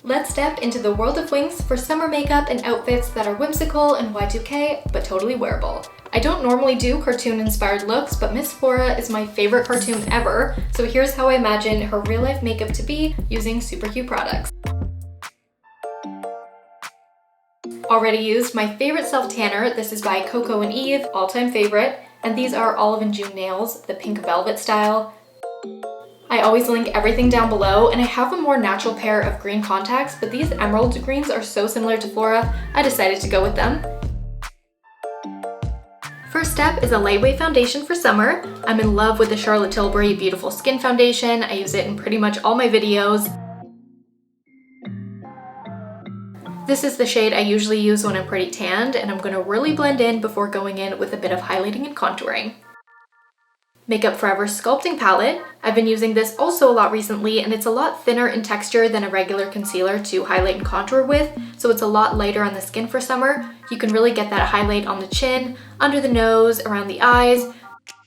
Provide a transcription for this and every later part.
Let's step into the world of Winx for summer makeup and outfits that are whimsical and Y2K, but totally wearable. I don't normally do cartoon-inspired looks, but Miss Flora is my favorite cartoon ever, so here's how I imagine her real-life makeup to be using super cute products. Already used my favorite self-tanner. This is by Coco and Eve, all-time favorite, and these are Olive and June nails, the pink velvet style. I always link everything down below, and I have a more natural pair of green contacts, but these emerald greens are so similar to Flora, I decided to go with them. First step is a lightweight foundation for summer. I'm in love with the Charlotte Tilbury Beautiful Skin Foundation. I use it in pretty much all my videos. This is the shade I usually use when I'm pretty tanned, and I'm going to really blend in before going in with a bit of highlighting and contouring. Makeup Forever Sculpting Palette. I've been using this also a lot recently, and it's a lot thinner in texture than a regular concealer to highlight and contour with, so it's a lot lighter on the skin for summer. You can really get that highlight on the chin, under the nose, around the eyes,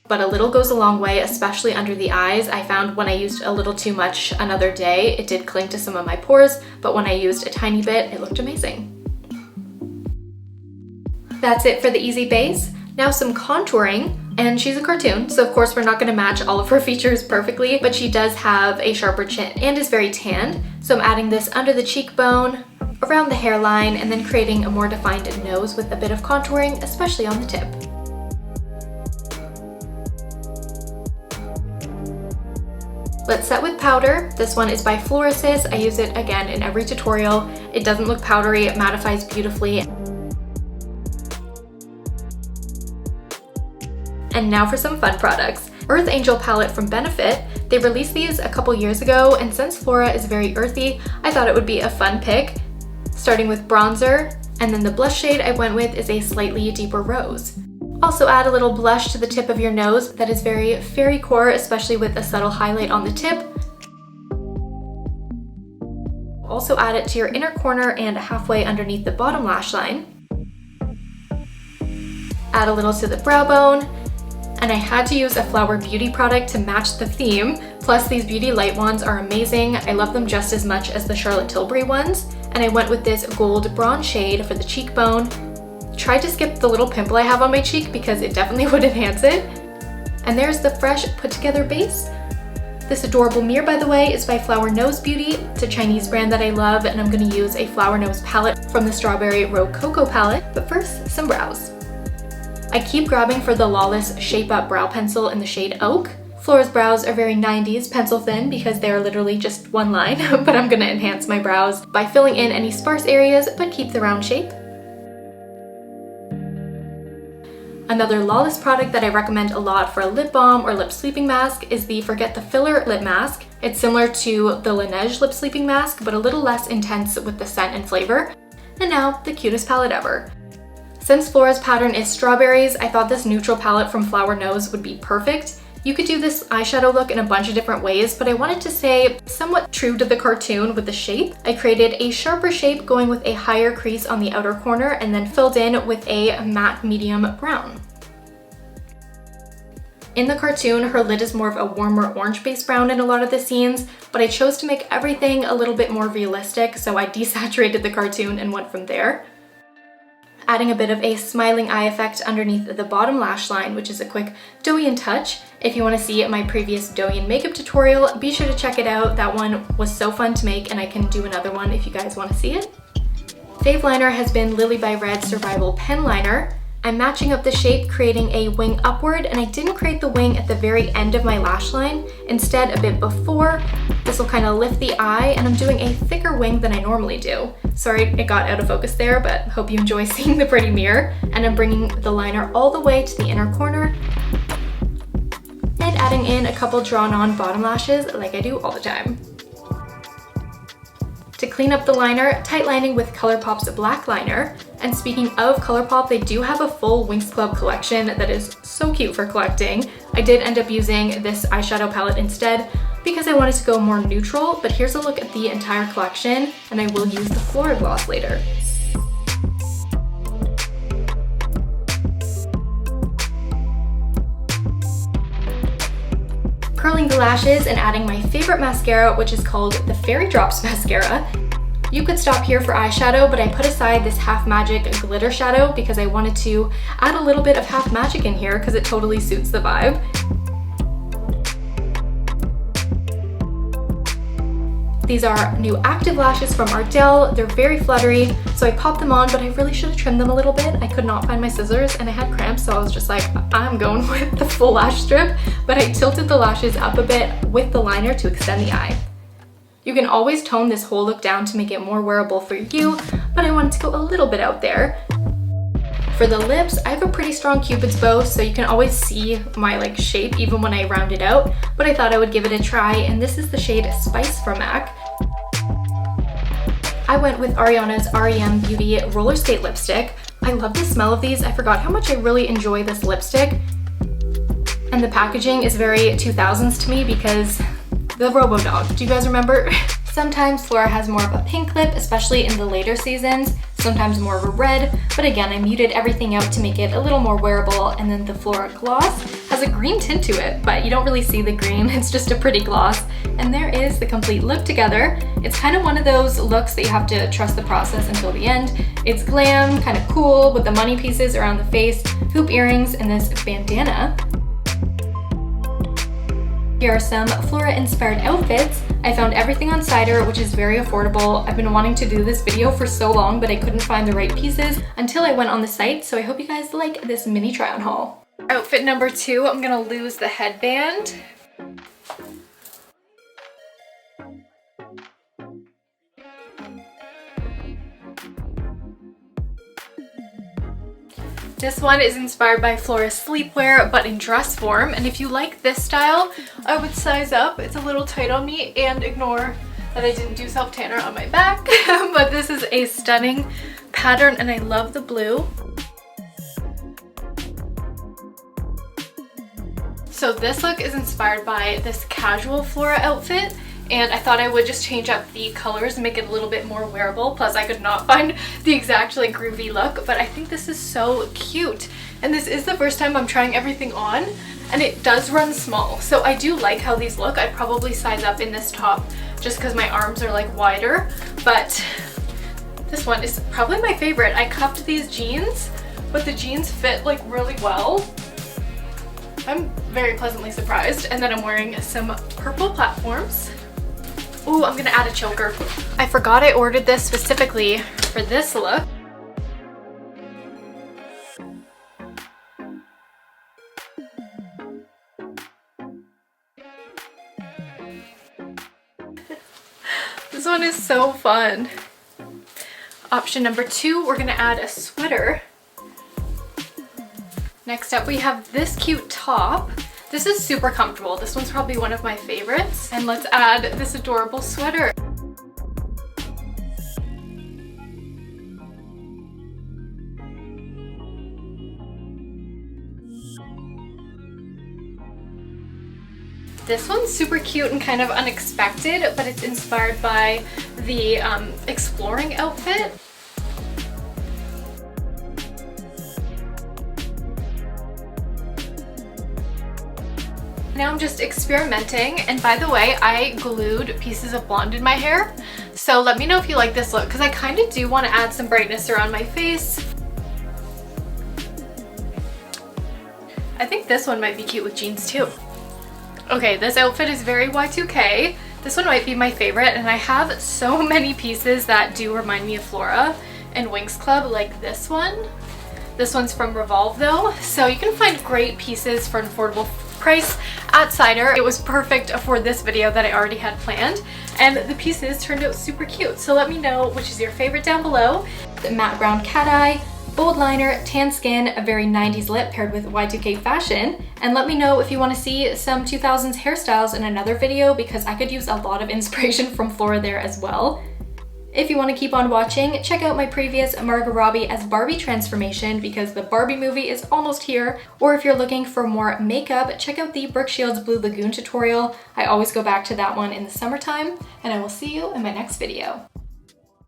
but a little goes a long way, especially under the eyes. I found when I used a little too much another day, it did cling to some of my pores, but when I used a tiny bit, it looked amazing. That's it for the easy base. Now some contouring, and she's a cartoon, so of course we're not going to match all of her features perfectly, but she does have a sharper chin and is very tanned. So I'm adding this under the cheekbone, around the hairline, and then creating a more defined nose with a bit of contouring, especially on the tip. Let's set with powder. This one is by Flora. I use it again in every tutorial. It doesn't look powdery, it mattifies beautifully. And now for some fun products. Earth Angel palette from Benefit. They released these a couple years ago, and since Flora is very earthy, I thought it would be a fun pick. Starting with bronzer, and then the blush shade I went with is a slightly deeper rose. Also add a little blush to the tip of your nose that is very fairy core, especially with a subtle highlight on the tip. Also add it to your inner corner and halfway underneath the bottom lash line. Add a little to the brow bone. And I had to use a Flower Beauty product to match the theme. Plus these beauty light wands are amazing. I love them just as much as the Charlotte Tilbury ones. And I went with this gold bronze shade for the cheekbone. Tried to skip the little pimple I have on my cheek because it definitely would enhance it. And there's the fresh put together base. This adorable mirror, by the way, is by Flower Nose Beauty. It's a Chinese brand that I love, and I'm gonna use a Flower Nose palette from the Strawberry Rococo palette. But first, some brows. I keep grabbing for the Lawless Shape Up Brow Pencil in the shade Oak. Flora's brows are very 90s pencil thin because they're literally just one line, but I'm gonna enhance my brows by filling in any sparse areas but keep the round shape. Another Lawless product that I recommend a lot for a lip balm or lip sleeping mask is the Forget the Filler lip mask. It's similar to the Laneige lip sleeping mask, but a little less intense with the scent and flavor. And now, the cutest palette ever. Since Flora's pattern is strawberries, I thought this neutral palette from Flower Nose would be perfect. You could do this eyeshadow look in a bunch of different ways, but I wanted to stay somewhat true to the cartoon with the shape. I created a sharper shape going with a higher crease on the outer corner and then filled in with a matte medium brown. In the cartoon, her lid is more of a warmer orange-based brown in a lot of the scenes, but I chose to make everything a little bit more realistic, so I desaturated the cartoon and went from there. Adding a bit of a smiling eye effect underneath the bottom lash line, which is a quick Douyin touch. If you want to see my previous Douyin makeup tutorial, be sure to check it out. That one was so fun to make, and I can do another one if you guys want to see it. Fave liner has been Lily by Red Survival Pen Liner. I'm matching up the shape, creating a wing upward, and I didn't create the wing at the very end of my lash line, instead a bit before. This will kind of lift the eye, and I'm doing a thicker wing than I normally do. Sorry it got out of focus there, but hope you enjoy seeing the pretty mirror. And I'm bringing the liner all the way to the inner corner, and adding in a couple drawn on bottom lashes like I do all the time. To clean up the liner, tight lining with Colourpop's black liner. And speaking of Colourpop, they do have a full Winx Club collection that is so cute for collecting. I did end up using this eyeshadow palette instead because I wanted to go more neutral, but here's a look at the entire collection, and I will use the Flora gloss later. Curling the lashes and adding my favorite mascara, which is called the Fairy Drops Mascara. You could stop here for eyeshadow, but I put aside this Half Magic glitter shadow because I wanted to add a little bit of Half Magic in here because it totally suits the vibe. These are new active lashes from Ardell. They're very fluttery, so I popped them on, but I really should have trimmed them a little bit. I could not find my scissors and I had cramps, so I was just like, I'm going with the full lash strip, but I tilted the lashes up a bit with the liner to extend the eye. You can always tone this whole look down to make it more wearable for you, but I wanted to go a little bit out there. For the lips, I have a pretty strong Cupid's bow, so you can always see my shape even when I round it out, but I thought I would give it a try, and this is the shade Spice from MAC. I went with Ariana's REM Beauty Roller Skate Lipstick. I love the smell of these. I forgot how much I really enjoy this lipstick. And the packaging is very 2000s to me because the Robo Dog. Do you guys remember? Sometimes Flora has more of a pink lip, especially in the later seasons, sometimes more of a red, but again, I muted everything out to make it a little more wearable. And then the Flora gloss has a green tint to it, but you don't really see the green, it's just a pretty gloss. And there is the complete look together. It's kind of one of those looks that you have to trust the process until the end. It's glam, kind of cool, with the money pieces around the face, hoop earrings, and this bandana. Here are some Flora inspired outfits. I found everything on Cider, which is very affordable. I've been wanting to do this video for so long, but I couldn't find the right pieces until I went on the site, so I hope you guys like this mini try on haul. Outfit number 2, I'm gonna lose the headband. This one is inspired by Flora's sleepwear, but in dress form. And if you like this style, I would size up. It's a little tight on me, and ignore that I didn't do self-tanner on my back. But this is a stunning pattern, and I love the blue. So this look is inspired by this casual Flora outfit, and I thought I would just change up the colors and make it a little bit more wearable. Plus I could not find the exact groovy look, but I think this is so cute. And this is the first time I'm trying everything on, and it does run small. So I do like how these look. I'd probably size up in this top just because my arms are wider, but this one is probably my favorite. I cuffed these jeans, but the jeans fit really well. I'm very pleasantly surprised. And then I'm wearing some purple platforms. Ooh, I'm gonna add a choker. I forgot I ordered this specifically for this look. This one is so fun. Option number 2, we're gonna add a sweater. Next up, we have this cute top. This is super comfortable. This one's probably one of my favorites. And let's add this adorable sweater. This one's super cute and kind of unexpected, but it's inspired by the exploring outfit. Now I'm just experimenting, and by the way, I glued pieces of blonde in my hair, so let me know if you like this look, because I kind of do want to add some brightness around my face. I think this one might be cute with jeans too. Okay, this outfit is very Y2K. This one might be my favorite, and I have so many pieces that do remind me of Flora and Winx Club, like this one. This one's from Revolve though, so you can find great pieces for an affordable price at Cider. It was perfect for this video that I already had planned, and the pieces turned out super cute. So let me know which is your favorite down below. The matte brown cat eye, bold liner, tan skin, a very 90s lip paired with Y2K fashion. And let me know if you want to see some 2000s hairstyles in another video, because I could use a lot of inspiration from Flora there as well. If you want to keep on watching, check out my previous Margot Robbie as Barbie transformation, because the Barbie movie is almost here. Or if you're looking for more makeup, check out the Brooke Shields Blue Lagoon tutorial. I always go back to that one in the summertime, and I will see you in my next video.